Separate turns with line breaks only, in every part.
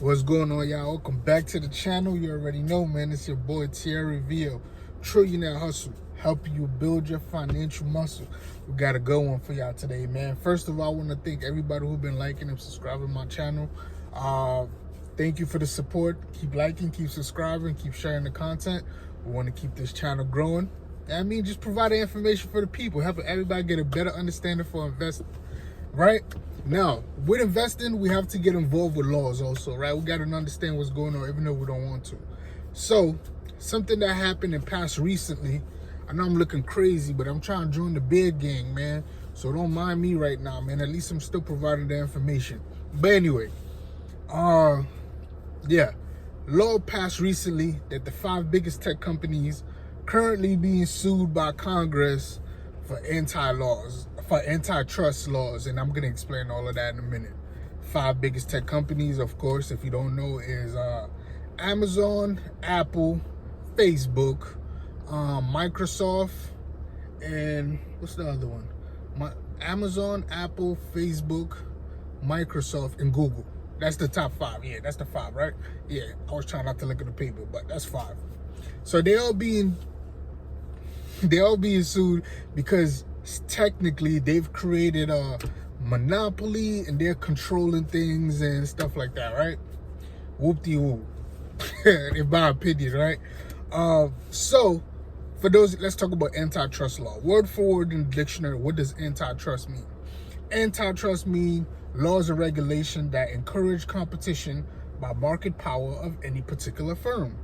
What's going on, y'all? Welcome back to the channel. You already know, man. It's your boy Thierry Vio, Trillionaire Hustle, helping you build your financial muscle. We got a good one for y'all today, man. First of all, I want to thank everybody who's been liking and subscribing to my channel. Thank you for the support. Keep liking, keep subscribing, keep sharing the content. We want to keep this channel growing. I mean, just providing information for the people, helping everybody get a better understanding for investing. Right now, with investing, we have to get involved with laws also, right? We got to understand what's going on, even though we don't want to. So something that happened and passed recently, I know I'm looking crazy, but I'm trying to join the big gang, man. So don't mind me right now, man. At least I'm still providing the information. But anyway, yeah, law passed recently that the 5 biggest tech companies currently being sued by Congress for antitrust laws, and I'm going to explain all of that in a minute. 5 biggest tech companies, of course, if you don't know, is Amazon, Apple, Facebook, Microsoft, and what's the other one? Amazon, Apple, Facebook, Microsoft, and Google. That's the top 5. Yeah, that's the 5, right? Yeah, I was trying not to look at the paper, but that's 5. So they all being sued because technically they've created a monopoly and they're controlling things and stuff like that, right? Whoop-de-whoop. In my opinion, right? So for those, let's talk about antitrust law. Word for word in the dictionary, what does antitrust mean? Antitrust means laws or regulation that encourage competition by market power of any particular firm.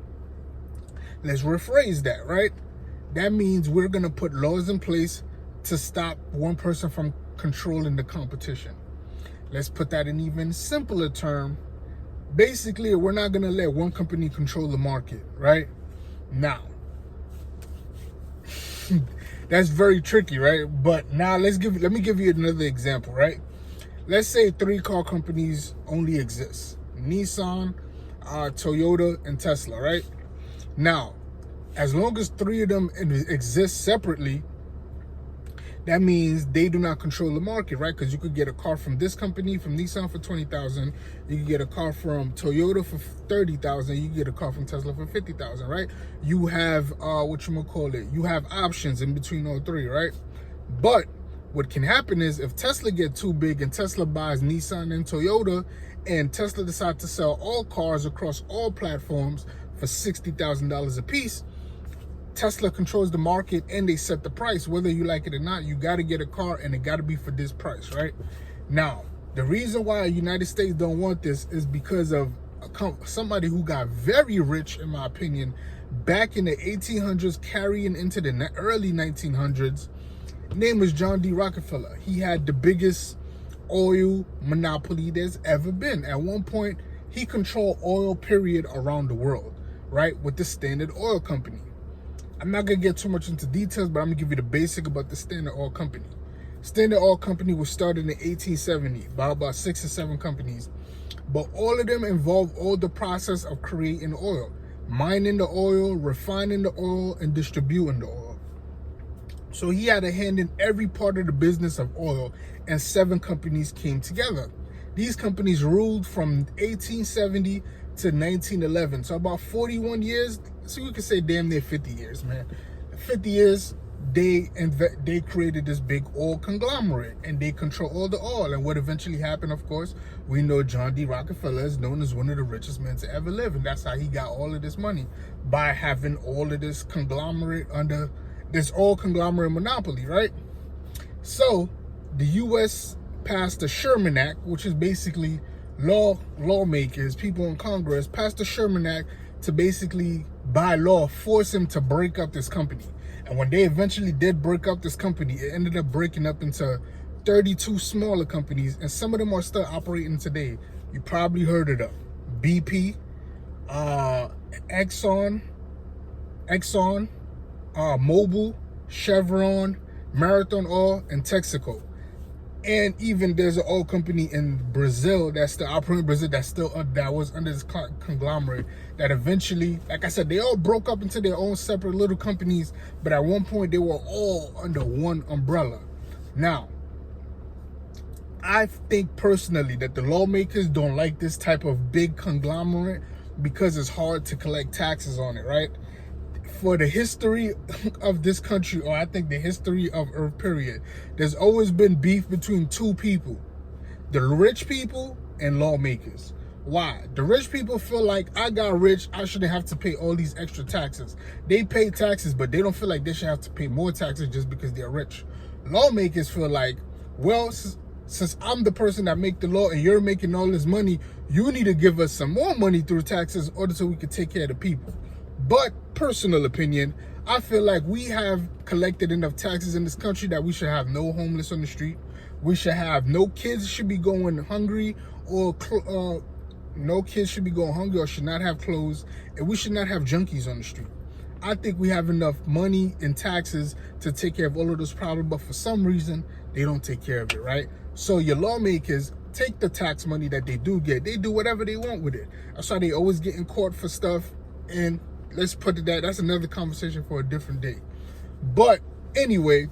Let's rephrase that, right? That means we're going to put laws in place to stop one person from controlling the competition. Let's put that in even simpler term. Basically, we're not going to let one company control the market, right? Now, that's very tricky, right? But now let me give you another example, right? Let's say 3 car companies only exist: Nissan, Toyota, and Tesla, right? Now, as long as 3 of them exist separately, that means they do not control the market, right? Because you could get a car from this company, from Nissan, for $20,000. You could get a car from Toyota for $30,000. You could get a car from Tesla for $50,000, right? You have you have options in between all 3, right? But what can happen is if Tesla get too big and Tesla buys Nissan and Toyota, and Tesla decides to sell all cars across all platforms for $60,000 a piece, Tesla controls the market and they set the price. Whether you like it or not, you got to get a car and it got to be for this price, right? Now, the reason why the United States don't want this is because of somebody who got very rich, in my opinion, back in the 1800s, carrying into the early 1900s. Name was John D. Rockefeller. He had the biggest oil monopoly there's ever been. At one point, he controlled oil, period, around the world, right? With the Standard Oil Company. I'm not going to get too much into details, but I'm going to give you the basic about the Standard Oil Company. Standard Oil Company was started in 1870 by about 6 or 7 companies, but all of them involve all the process of creating oil, mining the oil, refining the oil, and distributing the oil. So he had a hand in every part of the business of oil, and 7 companies came together. These companies ruled from 1870 to 1911, so about 41 years. So we could say damn near 50 years, man. 50 years, they created this big oil conglomerate, and they control all the oil. And what eventually happened, of course, we know John D. Rockefeller is known as one of the richest men to ever live, and that's how he got all of this money, by having all of this conglomerate under this oil conglomerate monopoly, right? So the U.S. passed the Sherman Act, which is basically lawmakers, people in Congress, passed the Sherman Act to basically, by law, force him to break up this company. And when they eventually did break up this company, it ended up breaking up into 32 smaller companies, and some of them are still operating today. You probably heard of them: BP, Exxon, Mobil, Chevron, Marathon Oil, and Texaco. And even there's an oil company in Brazil that's still operating in Brazil that was under this conglomerate that eventually, like I said, they all broke up into their own separate little companies, but at one point they were all under one umbrella. Now, I think personally that the lawmakers don't like this type of big conglomerate because it's hard to collect taxes on it, right? For the history of this country, or I think the history of Earth period, there's always been beef between two people: the rich people and lawmakers. Why? The rich people feel like, I got rich, I shouldn't have to pay all these extra taxes. They pay taxes, but they don't feel like they should have to pay more taxes just because they're rich. Lawmakers feel like, well, since I'm the person that make the law and you're making all this money, you need to give us some more money through taxes in order so we can take care of the people. But personal opinion, I feel like we have collected enough taxes in this country that we should have no homeless on the street. We should have no kids should be going hungry, or no kids should be going hungry or should not have clothes, and we should not have junkies on the street. I think we have enough money in taxes to take care of all of those problems, but for some reason, they don't take care of it, right? So your lawmakers take the tax money that they do get. They do whatever they want with it. That's why they always get in court for stuff, and let's put it that's another conversation for a different day. But anyway,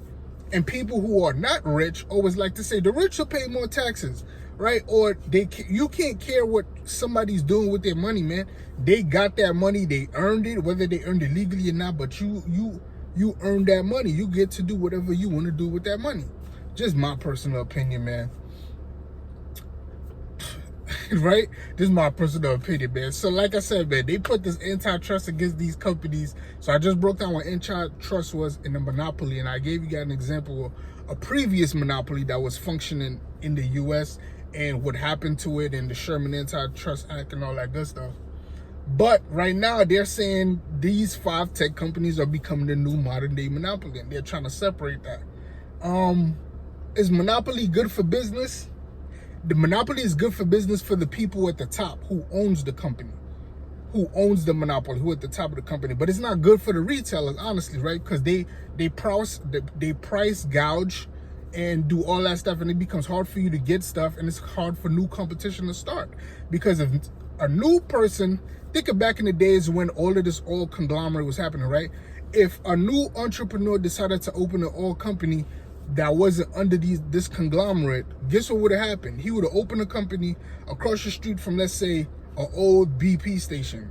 and people who are not rich always like to say the rich will pay more taxes, right? Or you can't care what somebody's doing with their money, man. They got that money, they earned it, whether they earned it legally or not, but you earned that money. You get to do whatever you want to do with that money. Just my personal opinion, man. Right? This is my personal opinion, man. So like I said, man, they put this antitrust against these companies. So I just broke down what antitrust was in a monopoly, and I gave you guys an example of a previous monopoly that was functioning in the US and what happened to it, and the Sherman Antitrust Act and all that good stuff. But right now they're saying these 5 tech companies are becoming the new modern day monopoly, and they're trying to separate that. Is monopoly good for business? The monopoly is good for business for the people at the top who owns the company, who owns the monopoly, who at the top of the company. But it's not good for the retailers, honestly, right? Because they price gouge and do all that stuff, and it becomes hard for you to get stuff, and it's hard for new competition to start. Because if a new person, think of back in the days when all of this oil conglomerate was happening, right? If a new entrepreneur decided to open an oil company that wasn't under this conglomerate, guess what would have happened? He would have opened a company across the street from, let's say, an old BP station.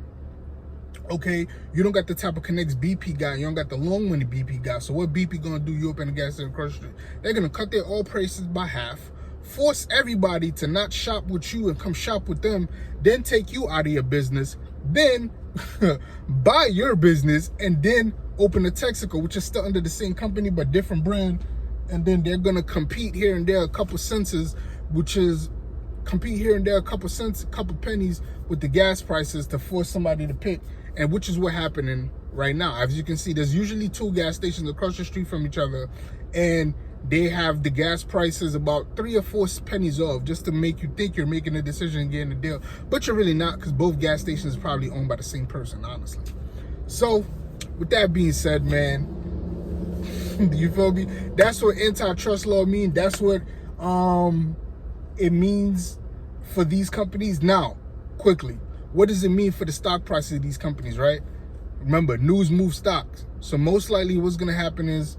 Okay, you don't got the type of connects BP got, you don't got the long money BP got. So what BP gonna do? You open a gas station across the street. They're gonna cut their oil prices by half, force everybody to not shop with you and come shop with them, then take you out of your business, then buy your business, and then open a Texaco, which is still under the same company but different brand. And then they're gonna compete here and there a couple cents, which is compete here and there a couple cents, a couple pennies with the gas prices to force somebody to pick, and which is what's happening right now. As you can see, there's usually 2 gas stations across the street from each other, and they have the gas prices about 3 or 4 pennies off, just to make you think you're making a decision and getting a deal, but you're really not, because both gas stations are probably owned by the same person, honestly. So with that being said, man, you feel me? That's what antitrust law means. That's what it means for these companies. Now, quickly, what does it mean for the stock prices of these companies, right? Remember, news moves stocks. So most likely what's going to happen is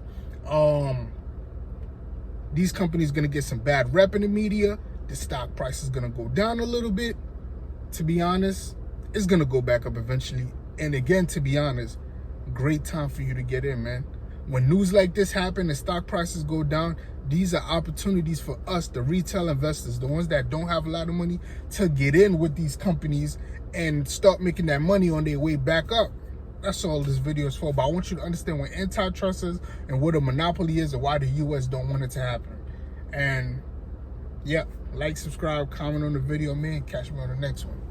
these companies going to get some bad rep in the media. The stock price is going to go down a little bit. To be honest, it's going to go back up eventually. And again, to be honest, great time for you to get in, man. When news like this happen and stock prices go down, these are opportunities for us, the retail investors, the ones that don't have a lot of money, to get in with these companies and start making that money on their way back up. That's all this video is for. But I want you to understand what antitrust is and what a monopoly is and why the US don't want it to happen. And yeah, like, subscribe, comment on the video, man. Catch me on the next one.